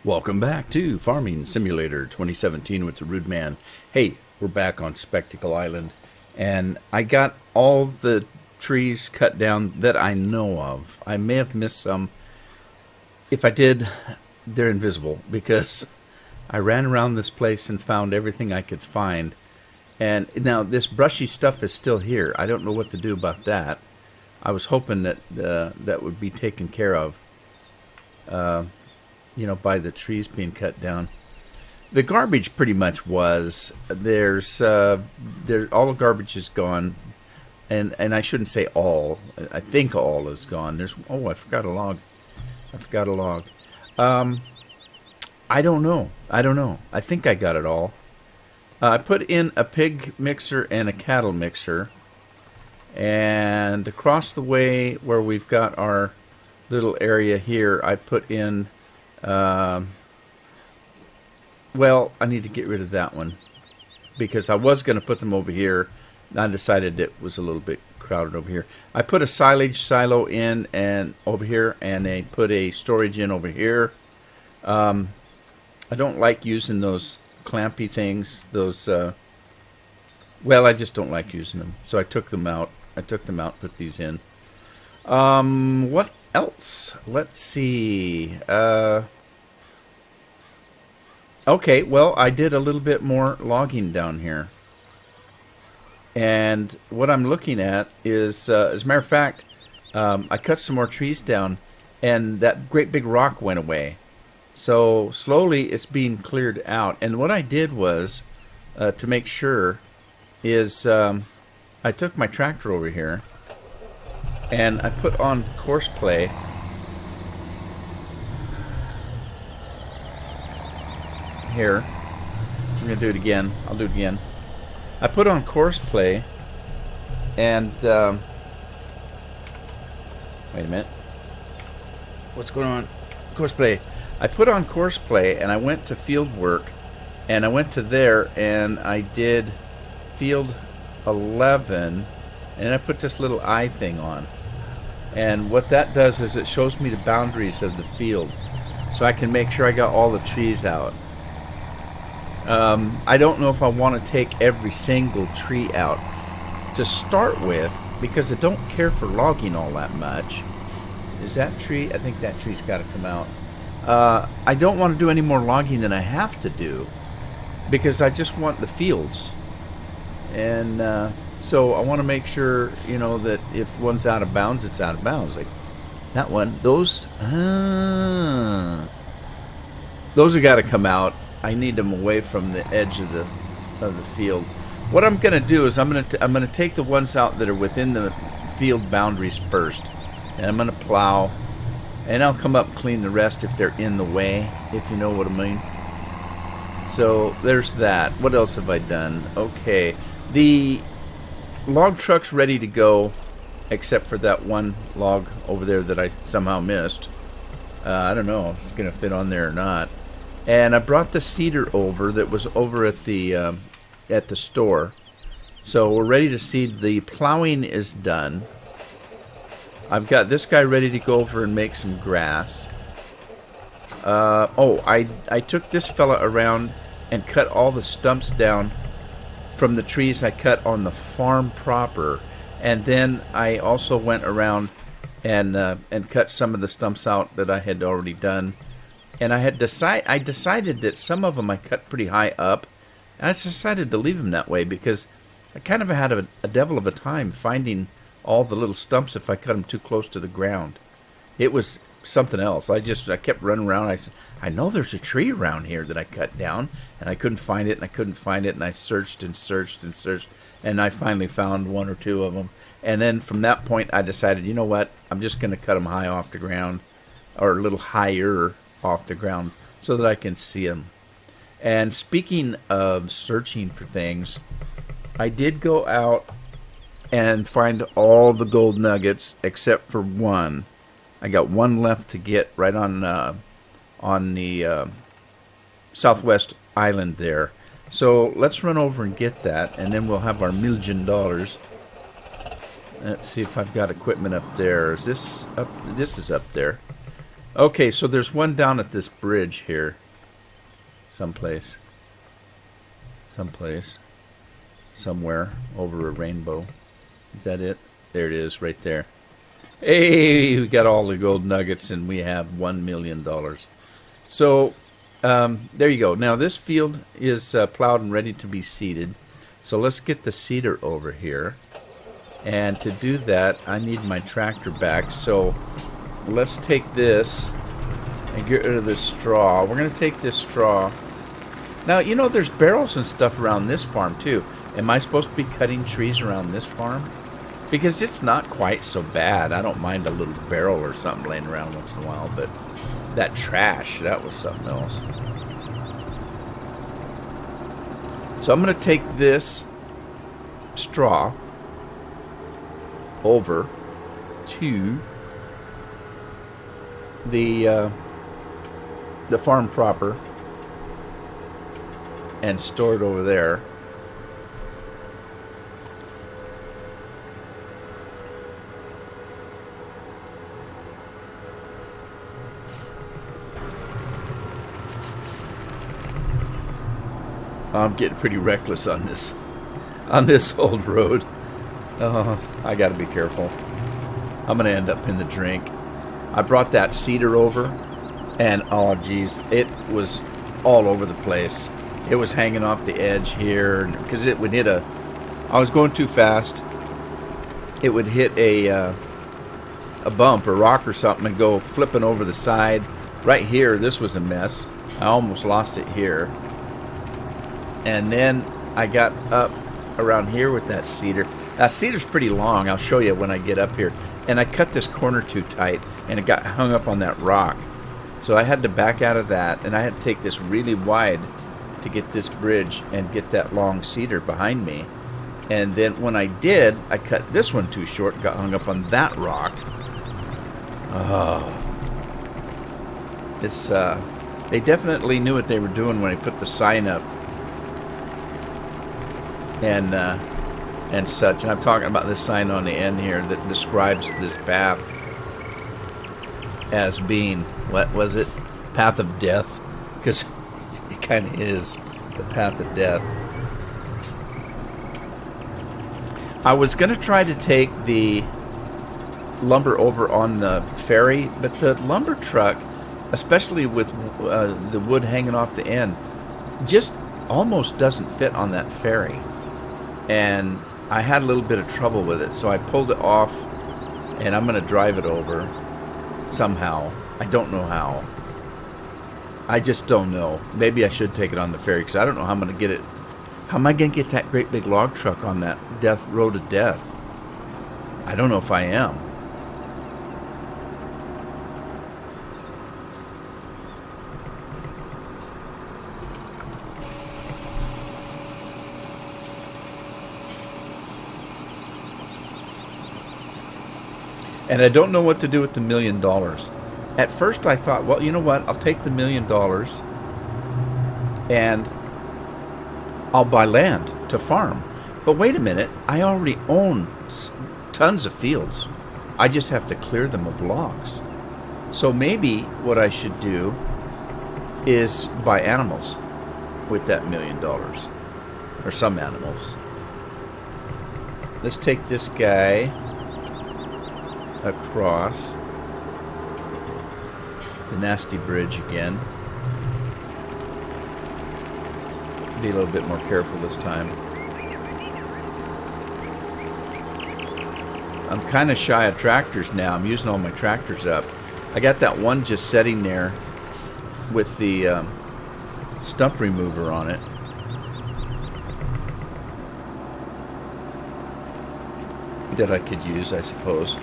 Welcome back to Farming Simulator 2017 with the Rude Man. Hey, we're back on Spectacle Island, and I got all the trees cut down that I know of. I may have missed some. If I did, they're invisible because I ran around this place and found everything I could find. And now this brushy stuff is still here. I don't know what to do about that. I was hoping that that would be taken care of. By the trees being cut down. The garbage pretty much was. All the garbage is gone, and I shouldn't say all. I think all is gone. I forgot a log. I don't know. I think I got it all. I put in a pig mixer and a cattle mixer, and across the way where we've got our little area here, I put in. I need to get rid of that one because I was going to put them over here. I decided it was a little bit crowded over here. I put a silage silo in and over here, and I put a storage in over here. I don't like using those clampy things. I just don't like using them. So I took them out. Put these in. What else? Let's see. Okay, well, I did a little bit more logging down here. And what I'm looking at is, as a matter of fact, I cut some more trees down, and that great big rock went away. So slowly it's being cleared out. And what I did was, to make sure, is I took my tractor over here, and I put on course play. Here, I'm going to do it again. I'll do it again. I put on course play, and wait a minute. What's going on? Course play. I put on course play, and I went to field work, and I went to there, and I did field 11, and I put this little eye thing on. And what that does is it shows me the boundaries of the field, so I can make sure I got all the trees out. I don't know if I want to take every single tree out to start with, because I don't care for logging all that much. Is that tree? I think that tree's got to come out. I don't want to do any more logging than I have to do, because I just want the fields. And so I want to make sure, that if one's out of bounds, it's out of bounds. Like that one. Those have got to come out. I need them away from the edge of the field. What I'm going to do is I'm going to take the ones out that are within the field boundaries first, and I'm going to plow, and I'll come up and clean the rest if they're in the way, if you know what I mean. So there's that. What else have I done? Okay, the log truck's ready to go, except for that one log over there that I somehow missed. I don't know if it's going to fit on there or not. And I brought the cedar over that was over at the store. So we're ready to seed. The plowing is done. I've got this guy ready to go over and make some grass. I took this fella around and cut all the stumps down from the trees I cut on the farm proper. And then I also went around and cut some of the stumps out that I had already done. And I decided that some of them I cut pretty high up. And I decided to leave them that way because I kind of had a devil of a time finding all the little stumps if I cut them too close to the ground. It was something else. I kept running around. I know there's a tree around here that I cut down, and I couldn't find it, and I searched and searched and searched, and I finally found one or two of them. And then from that point, I decided, you know what? I'm just going to cut them high off the ground, or a little higher off the ground so that I can see them. And speaking of searching for things, I did go out and find all the gold nuggets except for one. I got one left to get right on the southwest island there. So let's run over and get that, and then we'll have our $1,000,000. Let's see if I've got equipment up there. Is this up? This is up there. Okay, so there's one down at this bridge here. Someplace. Somewhere over a rainbow. Is that it? There it is, right there. Hey, we got all the gold nuggets and we have $1 million. So, there you go. Now, this field is plowed and ready to be seeded. So let's get the seeder over here. And to do that, I need my tractor back. So let's take this and get rid of this straw. We're going to take this straw. Now, you know, there's barrels and stuff around this farm, too. Am I supposed to be cutting trees around this farm? Because it's not quite so bad. I don't mind a little barrel or something laying around once in a while, but that trash, that was something else. So I'm going to take this straw over to the farm proper and store it over there. I'm getting pretty reckless on this old road. I got to be careful. I'm going to end up in the drink. I brought that cedar over, and oh geez, it was all over the place. It was hanging off the edge here because it would hit I was going too fast. It would hit a bump or rock or something and go flipping over the side. Right here, this was a mess. I almost lost it here. And then I got up around here with that cedar. That cedar's pretty long. I'll show you when I get up here. And I cut this corner too tight, and it got hung up on that rock. So I had to back out of that, and I had to take this really wide to get this bridge and get that long cedar behind me. And then when I did, I cut this one too short, got hung up on that rock. They definitely knew what they were doing when they put the sign up. And such. And I'm talking about this sign on the end here that describes this path as being, what was it? Path of death. Because it kind of is the path of death. I was going to try to take the lumber over on the ferry, but the lumber truck, especially with the wood hanging off the end, just almost doesn't fit on that ferry. And I had a little bit of trouble with it, so I pulled it off, and I'm going to drive it over somehow. I don't know how. I just don't know. Maybe I should take it on the ferry, because I don't know how I'm going to get it. How am I going to get that great big log truck on that road of death? I don't know if I am. And I don't know what to do with the $1 million. At first I thought, well, you know what? I'll take the $1 million and I'll buy land to farm. But wait a minute. I already own tons of fields. I just have to clear them of logs. So maybe what I should do is buy animals with that $1 million. Or some animals. Let's take this guy across the nasty bridge again. Be a little bit more careful this time. I'm kind of shy of tractors now. I'm using all my tractors up. I got that one just sitting there with the stump remover on it. That I could use, I suppose.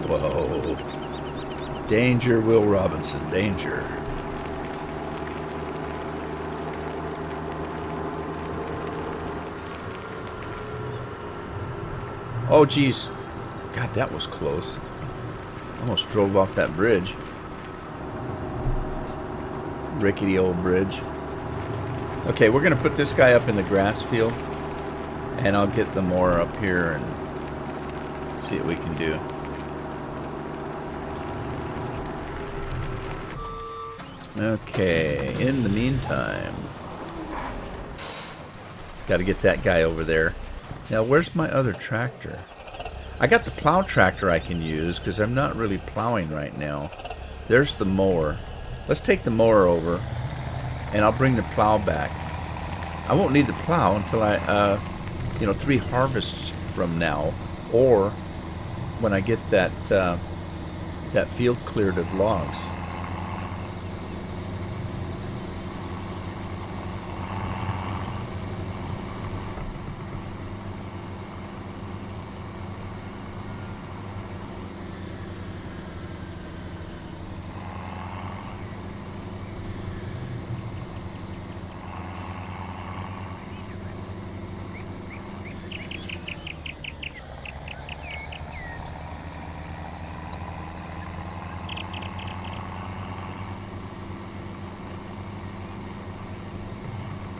Whoa. Danger, Will Robinson, danger. Oh, geez. God, that was close. Almost drove off that bridge. Rickety old bridge. Okay, we're going to put this guy up in the grass field, and I'll get the mower up here and see what we can do. Okay, in the meantime, got to get that guy over there. Now, where's my other tractor? I got the plow tractor I can use because I'm not really plowing right now. There's the mower. Let's take the mower over, and I'll bring the plow back. I won't need the plow until I, 3 harvests from now, or when I get that field cleared of logs.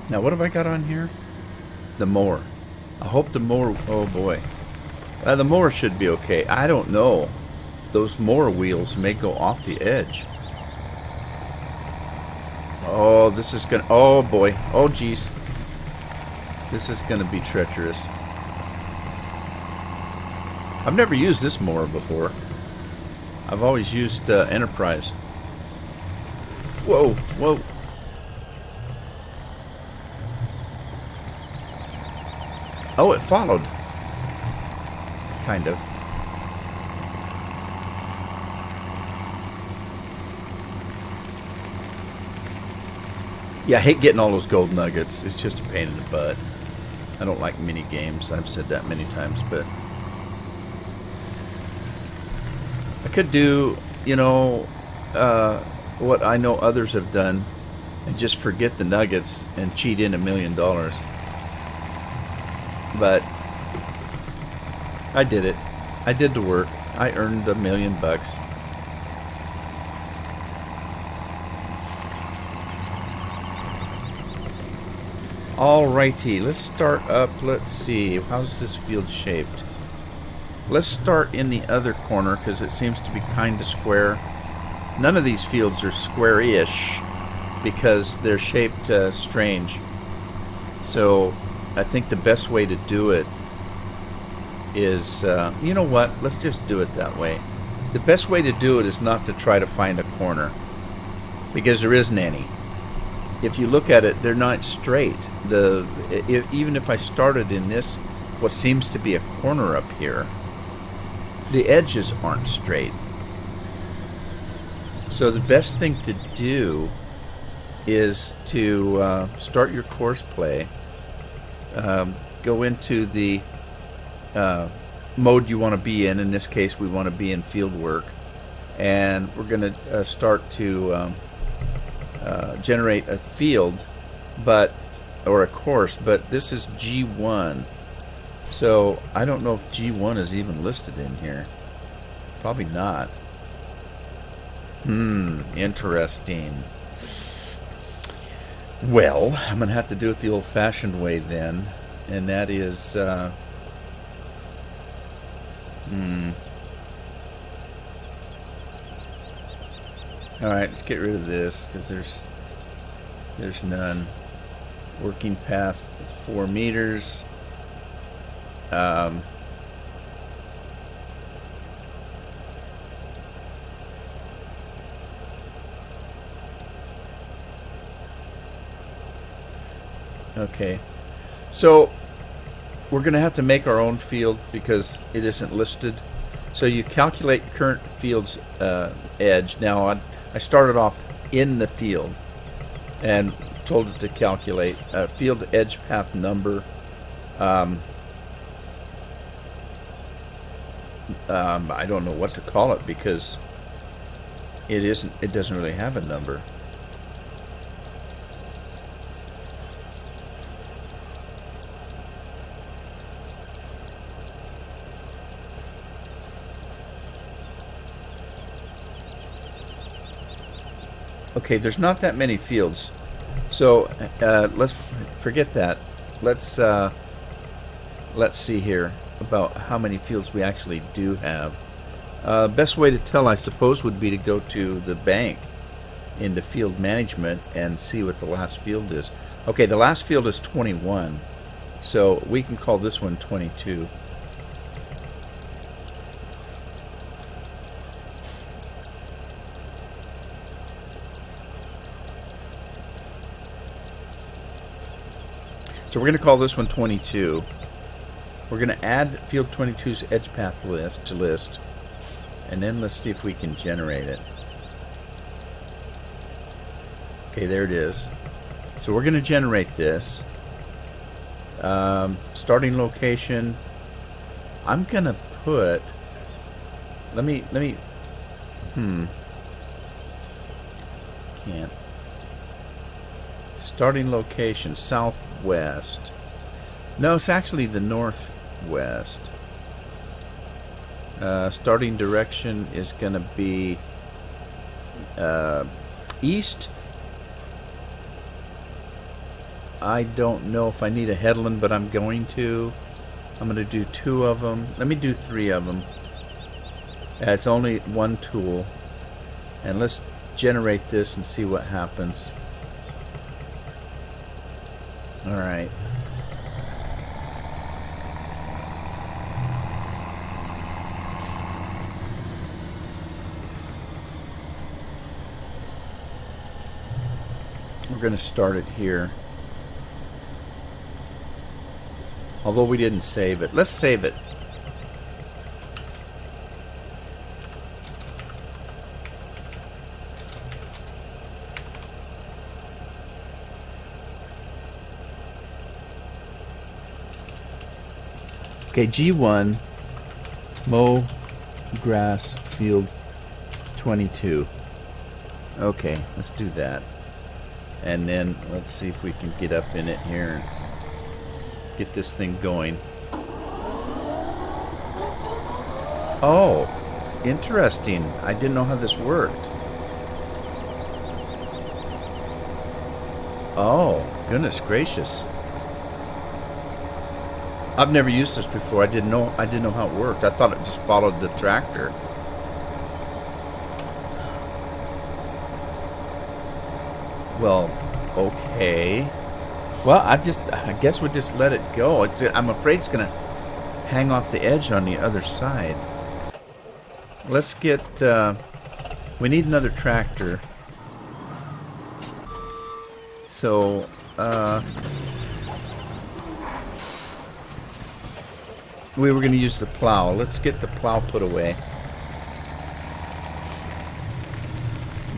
Now, what have I got on here? The mower. I hope the mower... Oh, boy. The mower should be okay. I don't know. Those mower wheels may go off the edge. Oh, this is going to... Oh, boy. Oh, geez. This is going to be treacherous. I've never used this mower before. I've always used Enterprise. Whoa, whoa. Oh, it followed. Kind of. Yeah, I hate getting all those gold nuggets. It's just a pain in the butt. I don't like mini games. I've said that many times, but I could do, what I know others have done and just forget the nuggets and cheat in $1 million. But I did it. I did the work. I earned $1 million. Alrighty, let's start up. Let's see. How's this field shaped? Let's start in the other corner because it seems to be kind of square. None of these fields are square-ish because they're shaped strange. So I think the best way to do it is, you know what? Let's just do it that way. The best way to do it is not to try to find a corner because there isn't any. If you look at it, they're not straight. Even if I started in this, what seems to be a corner up here, the edges aren't straight. So the best thing to do is to start your course play. Go into the mode you want to be in. In this case, we want to be in field work. And we're going to start to generate a field, or a course, but this is G1. So I don't know if G1 is even listed in here. Probably not. Interesting. Well, I'm going to have to do it the old-fashioned way then, and that is, Alright, let's get rid of this, because there's none. Working path is 4 meters. Okay, so we're going to have to make our own field because it isn't listed. So you calculate current field's edge. Now I started off in the field and told it to calculate field edge path number. I don't know what to call it because it doesn't really have a number. Okay, there's not that many fields. So let's forget that. Let's see here about how many fields we actually do have. Best way to tell, I suppose, would be to go to the bank into field management and see what the last field is. Okay, the last field is 21, so we can call this one 22. So we're going to call this one 22. We're going to add field 22's edge path list, and then let's see if we can generate it. Okay, there it is. So we're going to generate this. Starting location. I'm going to put. Let me. Can't. Starting location, southwest. No, it's actually the northwest. Starting direction is going to be east. I don't know if I need a headland, but I'm going to. I'm going to do 2 of them. Let me do 3 of them. It's only 1 tool. And let's generate this and see what happens. Alright. We're going to start it here. Although we didn't save it. Let's save it. Okay, G1, mow grass field 22. Okay, let's do that. And then let's see if we can get up in it here and get this thing going. Oh, interesting. I didn't know how this worked. Oh, goodness gracious. I've never used this before. I didn't know how it worked. I thought it just followed the tractor. Well, okay. Well, I guess we'll just let it go. I'm afraid it's gonna hang off the edge on the other side. Let's get. We need another tractor. So. We were going to use the plow. Let's get the plow put away.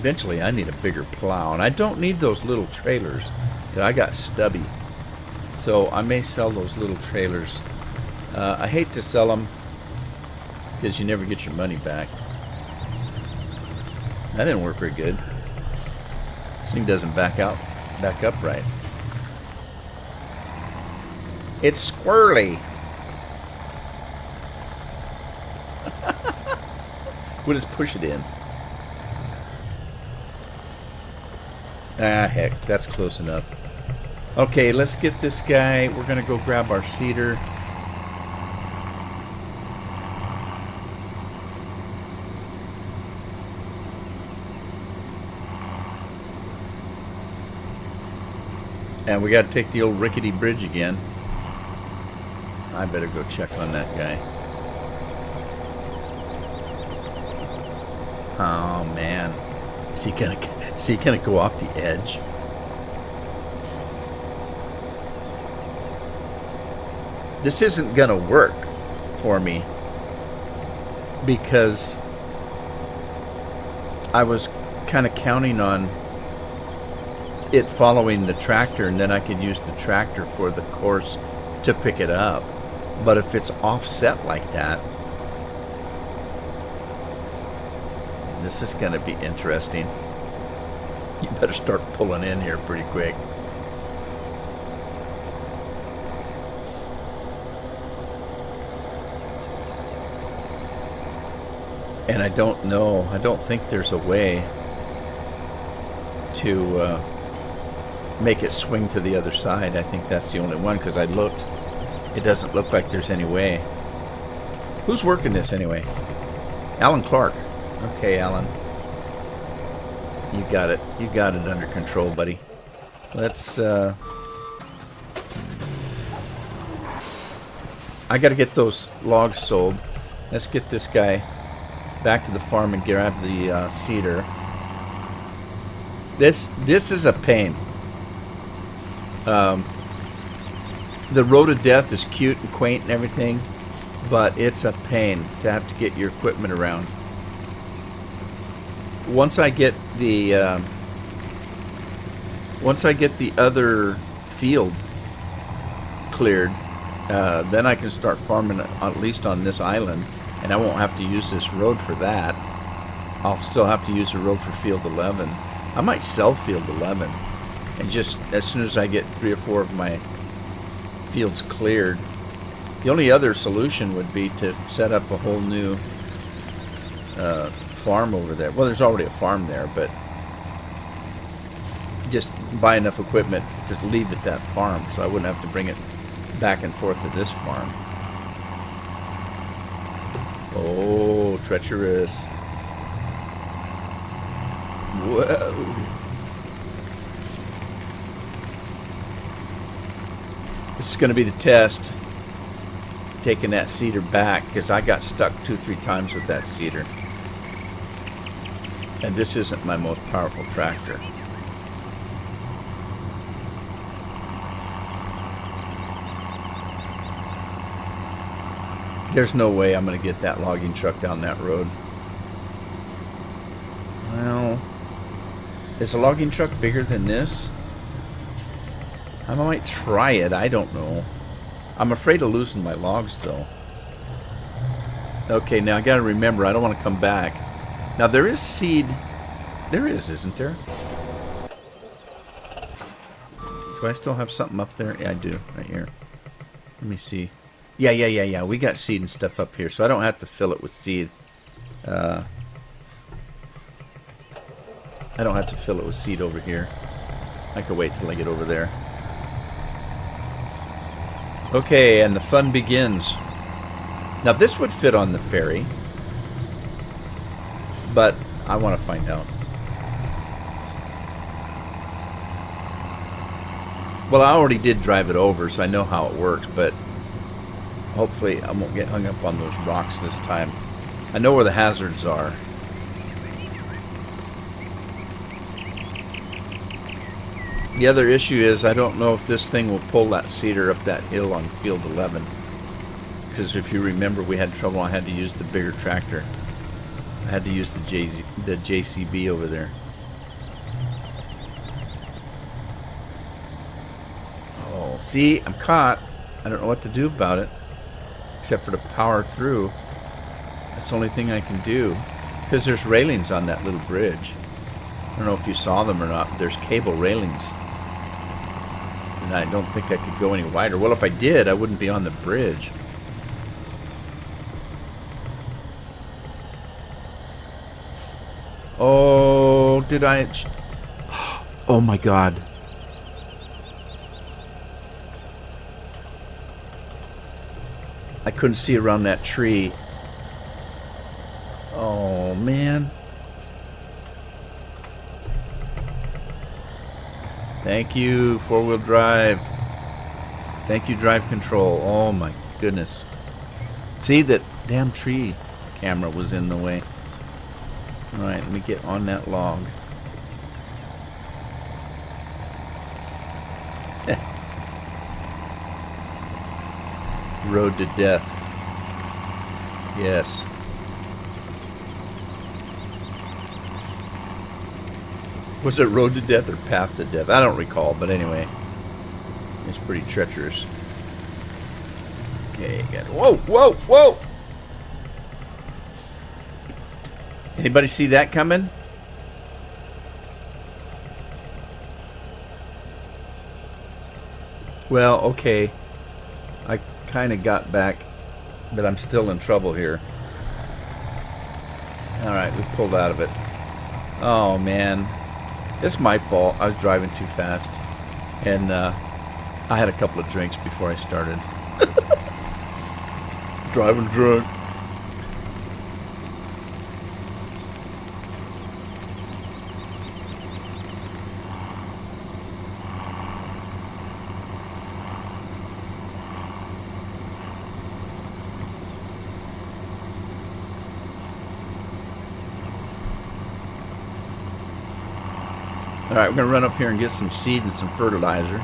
Eventually, I need a bigger plow. And I don't need those little trailers, because I got stubby. So I may sell those little trailers. I hate to sell them, because you never get your money back. That didn't work very good. This thing doesn't back up right. It's squirrely. We'll just push it in. Ah, heck, that's close enough. Okay, let's get this guy. We're going to go grab our seeder. And we got to take the old rickety bridge again. I better go check on that guy. Oh man, is he gonna go off the edge? This isn't gonna work for me because I was kind of counting on it following the tractor, and then I could use the tractor for the course to pick it up. But if it's offset like that, this is going to be interesting. You better start pulling in here pretty quick. And I don't think there's a way to make it swing to the other side. I think that's the only one, because I looked. It doesn't look like there's any way. Who's working this anyway? Alan Clark. Okay, Alan. You got it. You got it under control, buddy. Let's... I got to get those logs sold. Let's get this guy back to the farm and grab the cedar. This is a pain. The road to death is cute and quaint and everything, but it's a pain to have to get your equipment around. Once I get the other field cleared, then I can start farming at least on this island, and I won't have to use this road for that. I'll still have to use the road for field 11. I might sell field 11, and just as soon as I get 3 or 4 of my fields cleared, the only other solution would be to set up a whole new farm over there. Well, there's already a farm there, but just buy enough equipment to leave at that farm, so I wouldn't have to bring it back and forth to this farm. Oh, treacherous. Whoa. This is going to be the test, taking that cedar back, because I got stuck 2-3 times with that cedar. And this isn't my most powerful tractor. There's no way I'm going to get that logging truck down that road. Well, is a logging truck bigger than this? I might try it. I don't know. I'm afraid of losing my logs, though. Okay, now I got to remember, I don't want to come back. Now, there is seed. There is, isn't there? Do I still have something up there? Yeah, I do, right here. Let me see. Yeah. We got seed and stuff up here, so I don't have to fill it with seed. I don't have to fill it with seed over here. I can wait till I get over there. Okay, and the fun begins. Now, this would fit on the ferry, but I want to find out. Well, I already did drive it over, so I know how it works, but hopefully I won't get hung up on those rocks this time. I know where the hazards are. The other issue is I don't know if this thing will pull that cedar up that hill on field 11. Because if you remember, we had trouble. I had to use the bigger tractor. I had to use the JCB over there. Oh, see, I'm caught. I don't know what to do about it, except for to power through. That's the only thing I can do. Because there's railings on that little bridge. I don't know if you saw them or not. There's cable railings. And I don't think I could go any wider. Well, if I did, I wouldn't be on the bridge. Oh, did I... Oh, my God. I couldn't see around that tree. Oh, man. Thank you, four-wheel drive. Thank you, drive control. Oh, my goodness. See, that damn tree camera was in the way. All right, let me get on that log. Road to death. Yes. Was it road to death or path to death? I don't recall, but anyway. It's pretty treacherous. Okay, got it. Whoa! Anybody see that coming? Well, okay. I kind of got back, but I'm still in trouble here. Alright, we pulled out of it. Oh, man. It's my fault. I was driving too fast, and I had a couple of drinks before I started. Driving drunk. All right, we're going to run up here and get some seed and some fertilizer.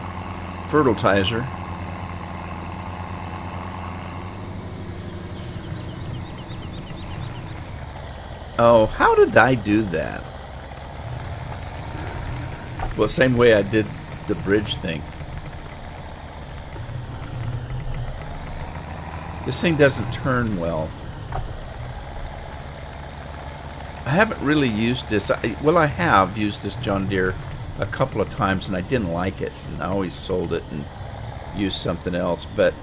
Oh, how did I do that? Well, same way I did the bridge thing. This thing doesn't turn well. I haven't really used this. Well, I have used this John Deere a couple of times, and I didn't like it. And I always sold it and used something else. But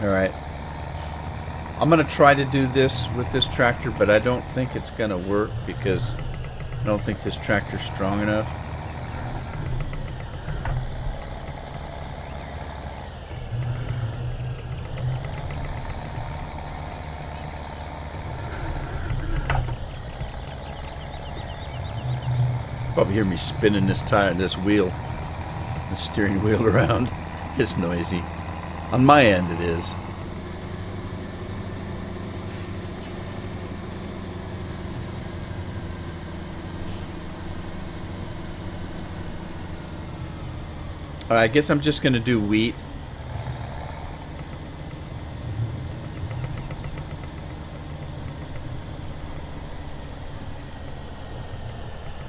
all right. I'm going to try to do this with this tractor, but I don't think it's going to work because I don't think this tractor's strong enough. Probably hear me spinning this steering wheel around. It's noisy. On my end it is. All right, I guess I'm just going to do wheat.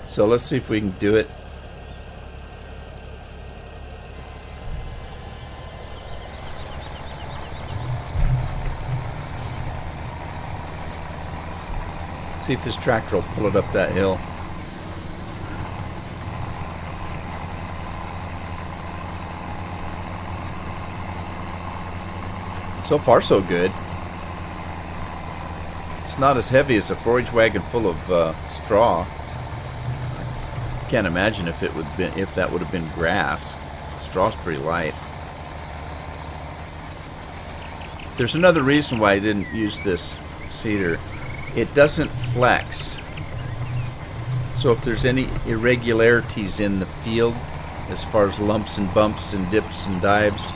So let's see if we can do it. See if this tractor will pull it up that hill. So far, so good. It's not as heavy as a forage wagon full of straw. Can't imagine if that would have been grass. Straw's pretty light. There's another reason why I didn't use this seeder. It doesn't flex. So if there's any irregularities in the field, as far as lumps and bumps and dips and dives,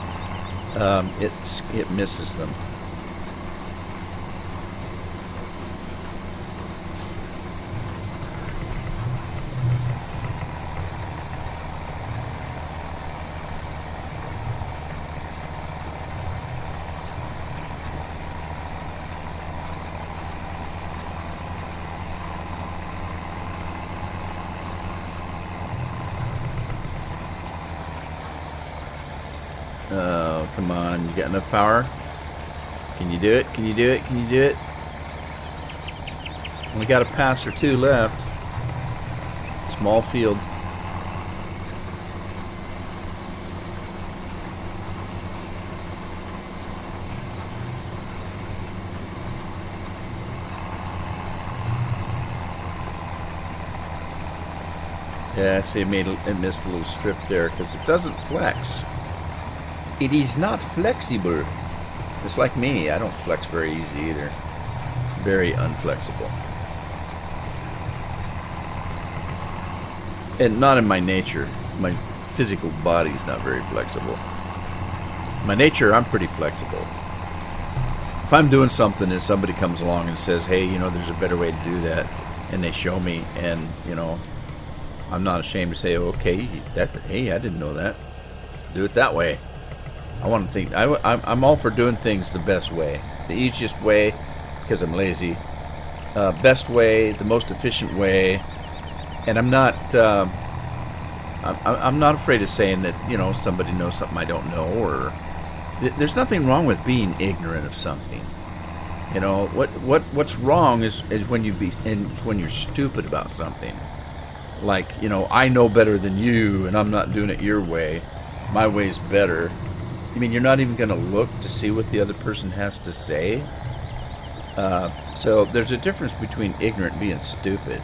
it misses them. Oh, come on. You got enough power? Can you do it? Can you do it? Can you do it? We got a pass or two left. Small field. Yeah, I see it missed a little strip there because it doesn't flex. It is not flexible. It's like me. I don't flex very easy either. Very unflexible. And not in my nature. My physical body's not very flexible. My nature, I'm pretty flexible. If I'm doing something and somebody comes along and says, hey, there's a better way to do that, and they show me, and, I'm not ashamed to say, okay, hey, I didn't know that. Let's do it that way. I want to think. I'm all for doing things the best way, the easiest way, because I'm lazy. Best way, the most efficient way, and I'm not. I'm not afraid of saying that somebody knows something I don't know, or there's nothing wrong with being ignorant of something. You know, what's wrong is when when you're stupid about something. Like, you know, I know better than you, and I'm not doing it your way. My way's better. I mean, you're not even going to look to see what the other person has to say. So there's a difference between ignorant and being stupid.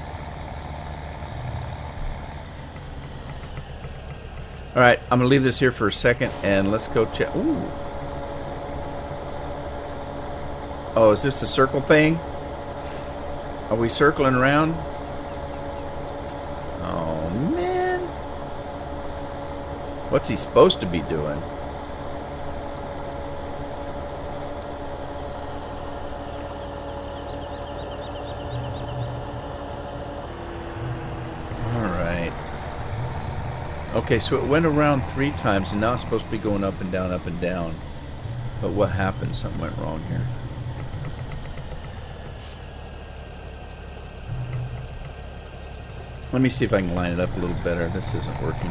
All right, I'm going to leave this here for a second, and let's go check. Ooh. Oh, is this the circle thing? Are we circling around? Oh, man. What's he supposed to be doing? Okay, so it went around 3 times, and now it's supposed to be going up and down, up and down. But what happened? Something went wrong here. Let me see if I can line it up a little better. This isn't working.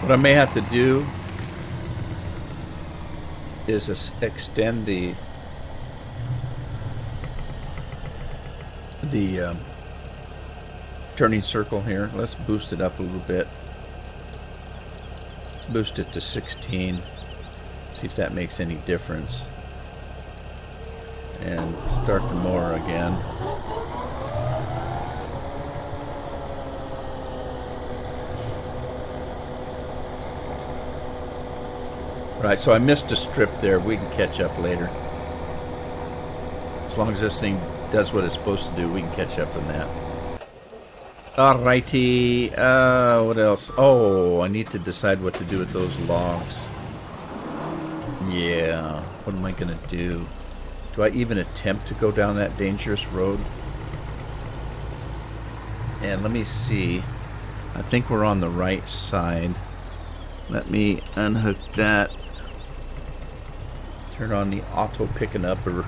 What I may have to do is extend the turning circle here. Let's boost it up a little bit. Let's boost it to 16. See if that makes any difference. And start the mower again. Right, so I missed a strip there. We can catch up later. As long as this thing does what it's supposed to do, we can catch up in that. Alrighty, what else? Oh, I need to decide what to do with those logs. Yeah, what am I gonna do? Do I even attempt to go down that dangerous road? And let me see. I think we're on the right side. Let me unhook that. Turn on the auto picking upper.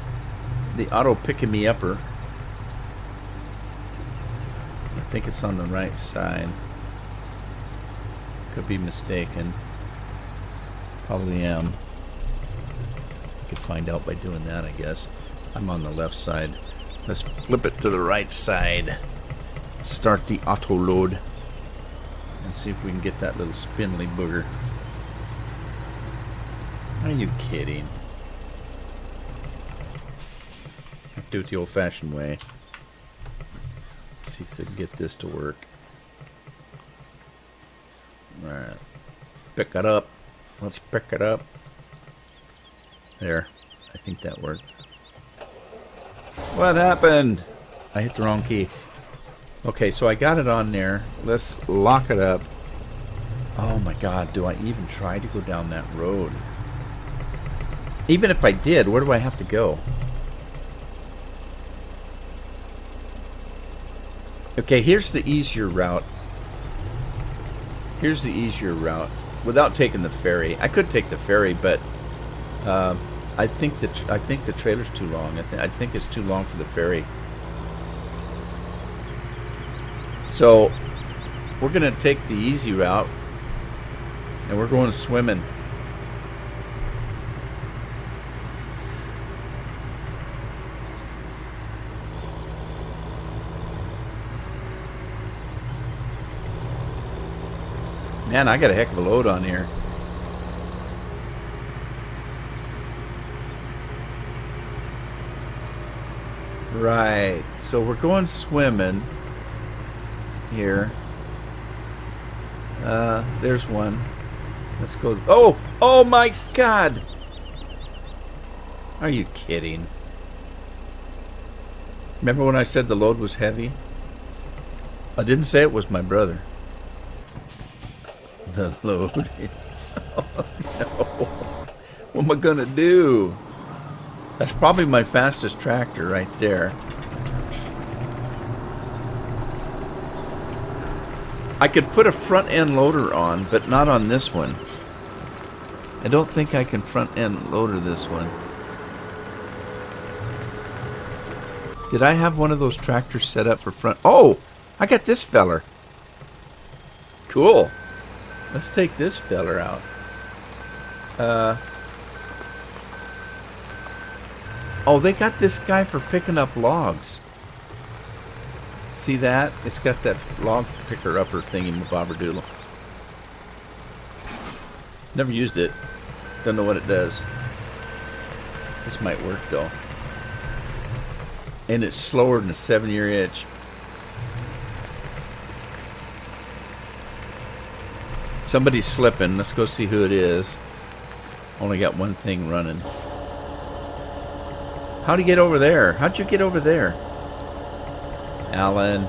The auto picking me upper. I think it's on the right side. Could be mistaken. Probably am. Could find out by doing that, I guess. I'm on the left side. Let's flip it to the right side. Start the auto load. And see if we can get that little spindly booger. Are you kidding? Have to do it the old-fashioned way. See if they can get this to work. Alright. Pick it up. Let's pick it up. There. I think that worked. What happened? I hit the wrong key. Okay, so I got it on there. Let's lock it up. Oh my god, do I even try to go down that road? Even if I did, where do I have to go? Okay, here's the easier route. Here's the easier route. Without taking the ferry. I could take the ferry, but I think the trailer's too long. I think it's too long for the ferry. So we're gonna take the easy route, and we're going swimming. Man, I got a heck of a load on here. Right, so we're going swimming here. There's one. Let's go. Oh! Oh my god! Are you kidding? Remember when I said the load was heavy? I didn't say it was my brother. The load is... Oh no. What am I gonna do? That's probably my fastest tractor right there. I could put a front end loader on, but not on this one. I don't think I can front end loader this one. Did I have one of those tractors set up for front? Oh! I got this feller. Cool. Let's take this feller out. Oh, they got this guy for picking up logs. See that? It's got that log picker upper thingy, bobberdoodle. Never used it. Don't know what it does. This might work though. And it's slower than a 7-year itch. Somebody's slipping. Let's go see who it is. Only got one thing running. How'd he get over there? How'd you get over there? Alan.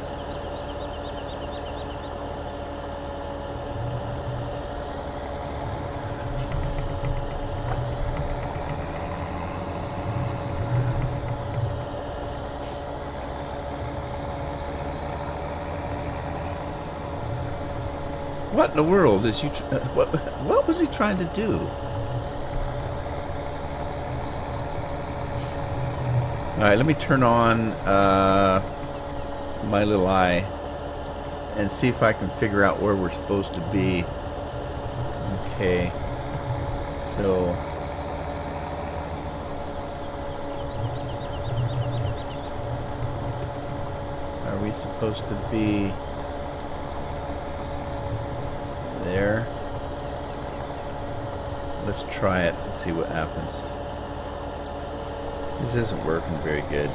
What in the world is you? What was he trying to do? All right, let me turn on my little eye and see if I can figure out where we're supposed to be. Okay, so are we supposed to be there? Let's try it and see what happens. This isn't working very good.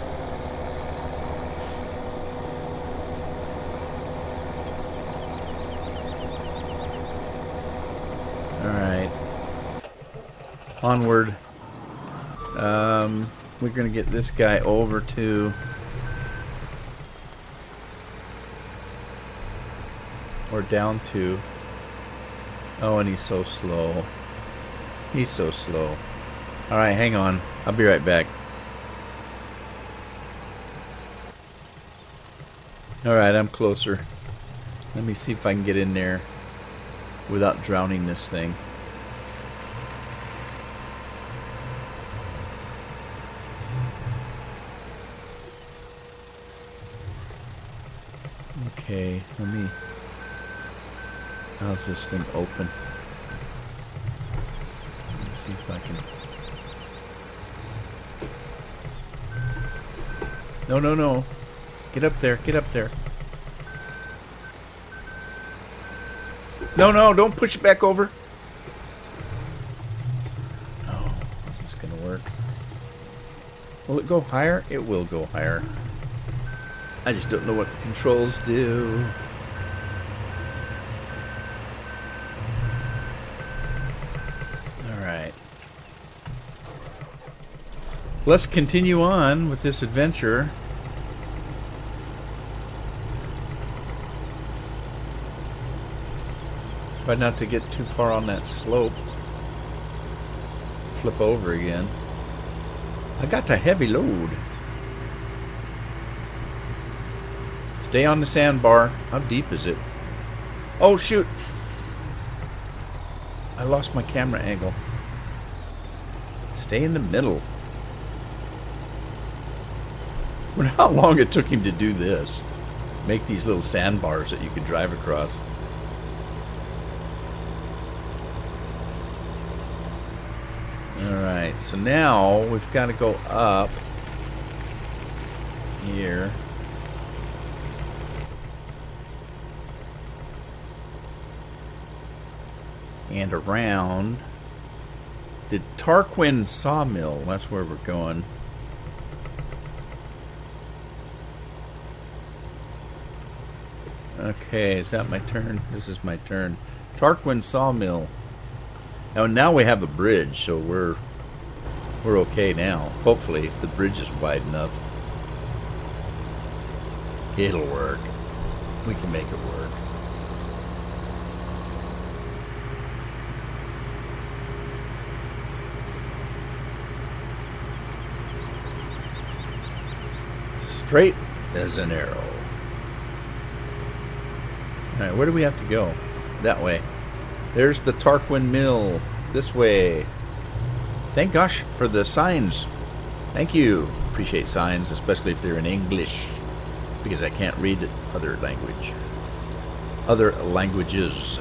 Alright. Onward. We're going to get this guy over to... or down to... Oh, and he's so slow. He's so slow. Alright, hang on. I'll be right back. Alright, I'm closer. Let me see if I can get in there without drowning this thing. Okay, let me... How's this thing open? Let me see if I can... No, no, no. Get up there, get up there. No, no, don't push it back over. Oh, is this gonna work? Will it go higher? It will go higher. I just don't know what the controls do. Alright. Let's continue on with this adventure. Try not to get too far on that slope. Flip over again. I got a heavy load. Stay on the sandbar. How deep is it? Oh shoot! I lost my camera angle. Stay in the middle. Wonder how long it took him to do this. Make these little sandbars that you could drive across. Alright, so now we've got to go up here. And around the Tarquin sawmill. That's where we're going. Okay, is that my turn? This is my turn. Tarquin sawmill. Now we have a bridge, so we're okay now. Hopefully, if the bridge is wide enough, it'll work. We can make it work. Straight as an arrow. Alright, where do we have to go? That way. There's the Tarquin mill. This way. Thank gosh for the signs. Thank you. Appreciate signs, especially if they're in English, because I can't read other languages.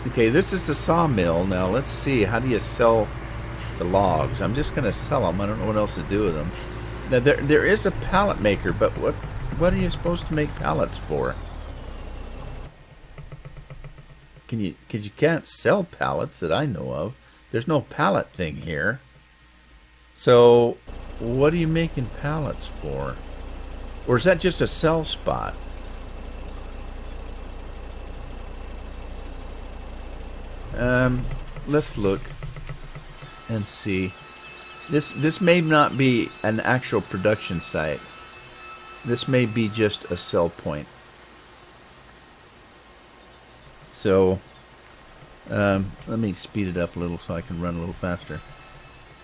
Okay, this is the sawmill. Now let's see. How do you sell the logs. I'm just going to sell them. I don't know what else to do with them. Now, there is a pallet maker, but what are you supposed to make pallets for? Because you can't sell pallets that I know of. There's no pallet thing here. So, what are you making pallets for? Or is that just a sell spot? Let's look and see. This may not be an actual production site. This may be just a sell point. So, let me speed it up a little so I can run a little faster.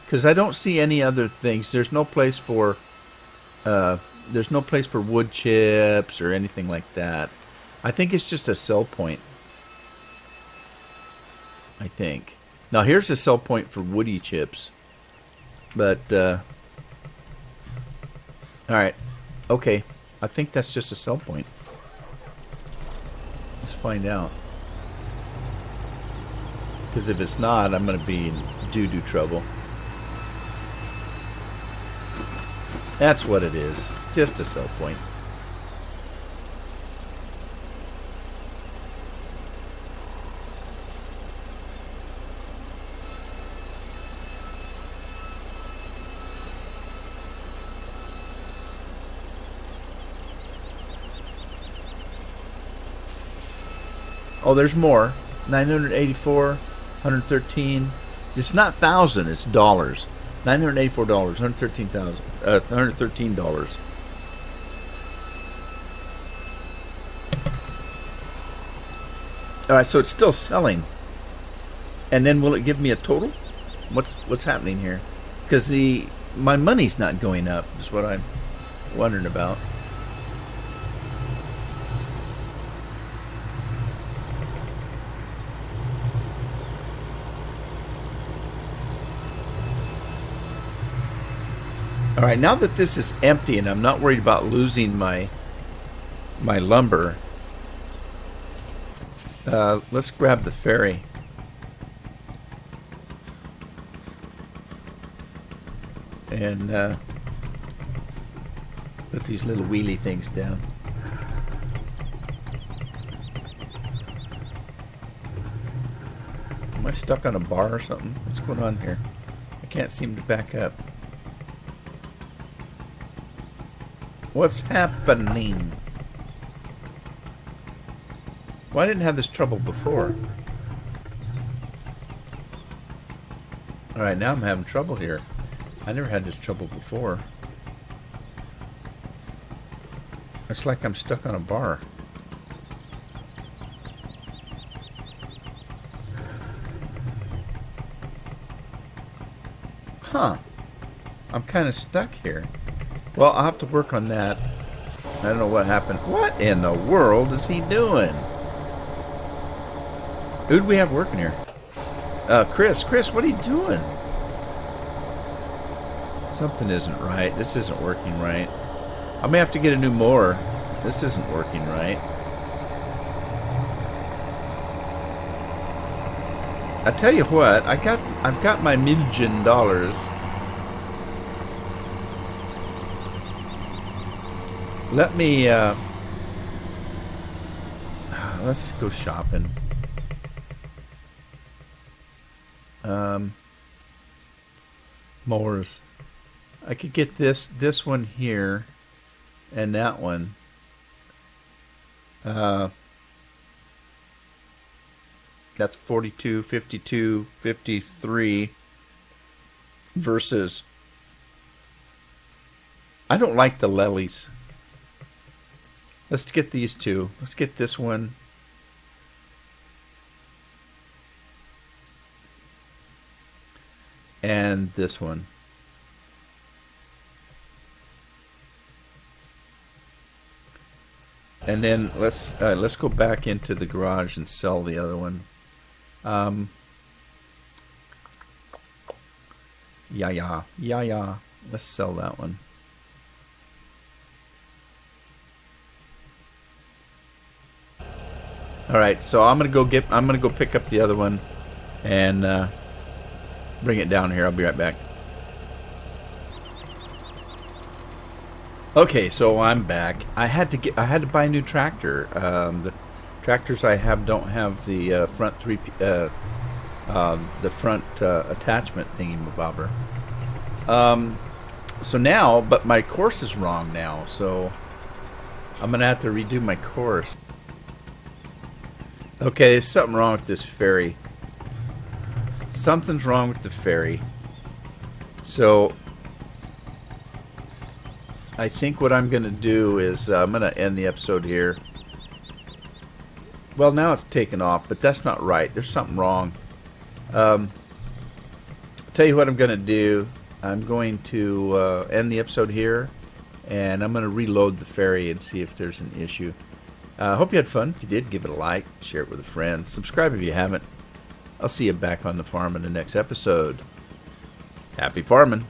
Because I don't see any other things. There's no place for wood chips or anything like that. I think it's just a sell point. I think. Now here's a sell point for woody chips. But, alright. Okay. I think that's just a sell point. Let's find out. Because if it's not, I'm going to be in doo-doo trouble. That's what it is. Just a sell point. Oh, there's more. 984, 113. It's not thousand, it's dollars. $984, $113. All right, so it's still selling. And then will it give me a total? What's happening here? Because my money's not going up. Is what I'm wondering about. All right, now that this is empty and I'm not worried about losing my lumber, let's grab the ferry. And put these little wheelie things down. Am I stuck on a bar or something? What's going on here? I can't seem to back up. What's happening? Well, I didn't have this trouble before. Alright, now I'm having trouble here. I never had this trouble before. It's like I'm stuck on a bar. Huh. I'm kind of stuck here. Well, I'll have to work on that. I don't know what happened. What in the world is he doing? Who do we have working here? Chris, what are you doing? Something isn't right. This isn't working right. I may have to get a new mower. This isn't working right. I tell you what, I've got my $1,000,000. Let me, let's go shopping. Mowers. I could get this one here, and that one. That's 42, 52, 53 versus. I don't like the lilies. Let's get these two. Let's get this one. And this one. And then let's go back into the garage and sell the other one. Yeah. Let's sell that one. All right, so I'm gonna go pick up the other one, and bring it down here. I'll be right back. Okay, so I'm back. I had to buy a new tractor. The tractors I have don't have the front attachment thingy-mabobber. So now, but my course is wrong now, so I'm gonna have to redo my course. Okay, there's something wrong with this ferry. Something's wrong with the ferry. So I think what I'm gonna do is I'm gonna end the episode here. Well, now it's taken off, but that's not right. There's something wrong. I'll tell you what I'm gonna do. I'm going to end the episode here, and I'm going to reload the ferry and see if there's an issue. I hope you had fun. If you did, give it a like, share it with a friend, subscribe if you haven't. I'll see you back on the farm in the next episode. Happy farming.